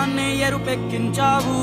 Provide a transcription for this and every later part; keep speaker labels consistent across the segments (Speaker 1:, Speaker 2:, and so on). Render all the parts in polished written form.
Speaker 1: రక్తాన్ని ఎరుపెక్కించావు.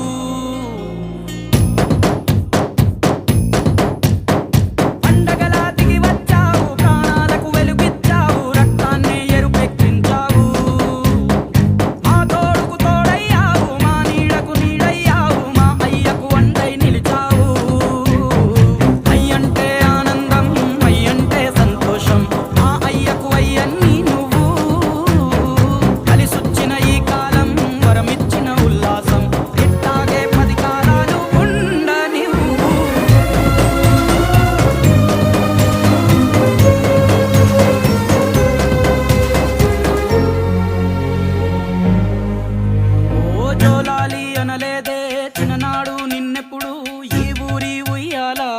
Speaker 1: అనలేదే చిన్ననాడు నిన్నెప్పుడు ఈ ఊరి ఉయ్యాలా.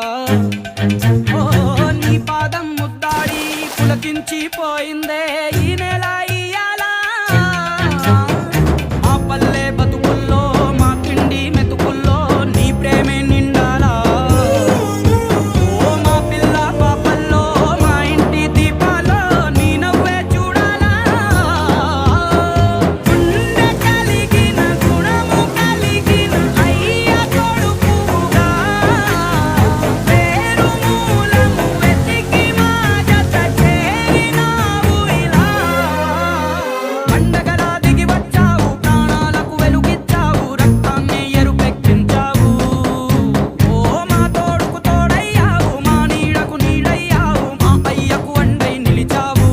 Speaker 1: ఓ నీ పాదం ముద్దాడి పులకించిపోయిందే ఈ నెల ఇయ్యాలా. మా పల్లె బతుకుల్లో మా పిండి మెతుకుల్లో నీ ప్రేమే నిండాలా. ఓ మా పిల్ల పాపల్లో మా ఇంటి దీపాల్లో నీ నవ్వే చూడాలా. గుండె కలిగిన గుణము కలిగిన అయ్య కొడుకుగా పేరు మూలము వెతికి మా జత చేరినావు ఇలా. పండగలా దిగి వచ్చావు, ప్రాణాలకు వెలుగిచ్చావు, రక్తాన్ని ఎరుపెక్కించావు. ఓ మా తోడుకు తోడయ్యావు, మా నీడకు నీడయ్యావు, మా అయ్యకు అండై నిలిచావు.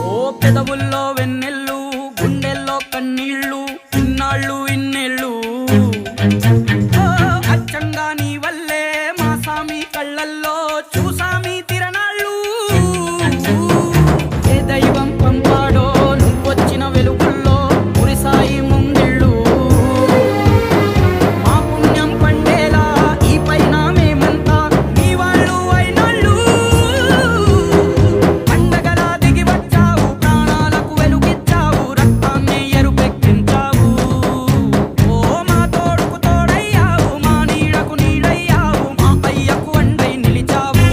Speaker 1: ఓ పెదవుల్లో వెన్నెల్లు, గుండెల్లో కన్నీళ్ళు, ఇన్నాళ్ళు ఇన్నేళ్ళు. ఓ అచ్చంగా నీ వల్లే మా సామి కళ్ళల్లో చూసామి తిరణాళ్ళు. ఏ దైవం పంపాడో నువ్వొచ్చిన వెలుగుల్లో కురిసాయి ముంగిళ్ళు. మా పుణ్యం పండేలా ఈ పైన మేమంతా నీ వాళ్ళు అయినాళ్ళు. పండగలా దిగి వచ్చావు, ప్రాణాలకు వెలుగిచ్చావు, రక్తాన్ని ఎరుపెక్కించావు. ఓ మా తోడుకు తోడయ్యావు, మా నీడకు నీడయ్యావు, మా అయ్యకు అండై నిలిచావు.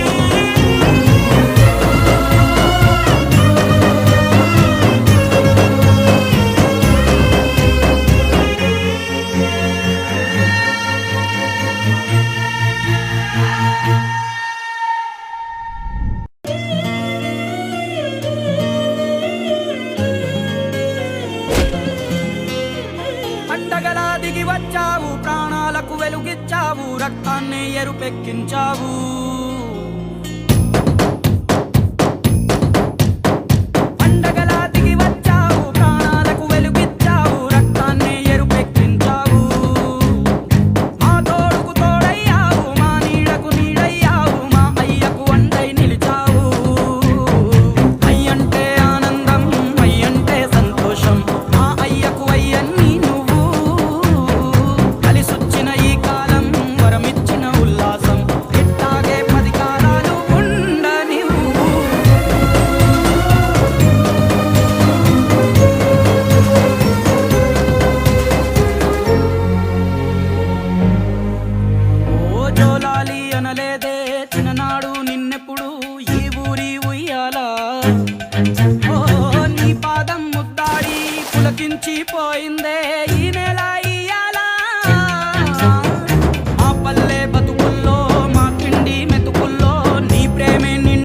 Speaker 1: పండగలా దిగి వచ్చావు, ప్రాణాలకు వెలుగిచ్చావు, రక్తాన్ని ఎరుపెక్కించావు. పండగలా దిగి వచ్చావు, ప్రాణాలకు వెలుగిచ్చావు, రక్తాన్ని ఎరుపెక్కించావు. మా తోడుకు తోడయ్యావు, మా నీడకు నీడయ్యావు, మా అయ్యకు అండై నిలిచావు. అయ్యంటే ఆనందం, అయ్యంటే సంతోషం, మా అయ్యకు అయ్యన్ని నువ్వు. కలిసొచ్చిన ఈ కాలం వరమిచ్చిన ఉల్లాసం, ఇట్టాగే 10 కాలాలు ఉండనివ్వు. ఓ జోలాలి అనలేదే చిన్ననాడు నిన్నెప్పుడు ఈ ఊరి ఉయ్యాలా. ఓ నీ పాదం ముద్దాడి పులకించిపోయిందే ఈ నెల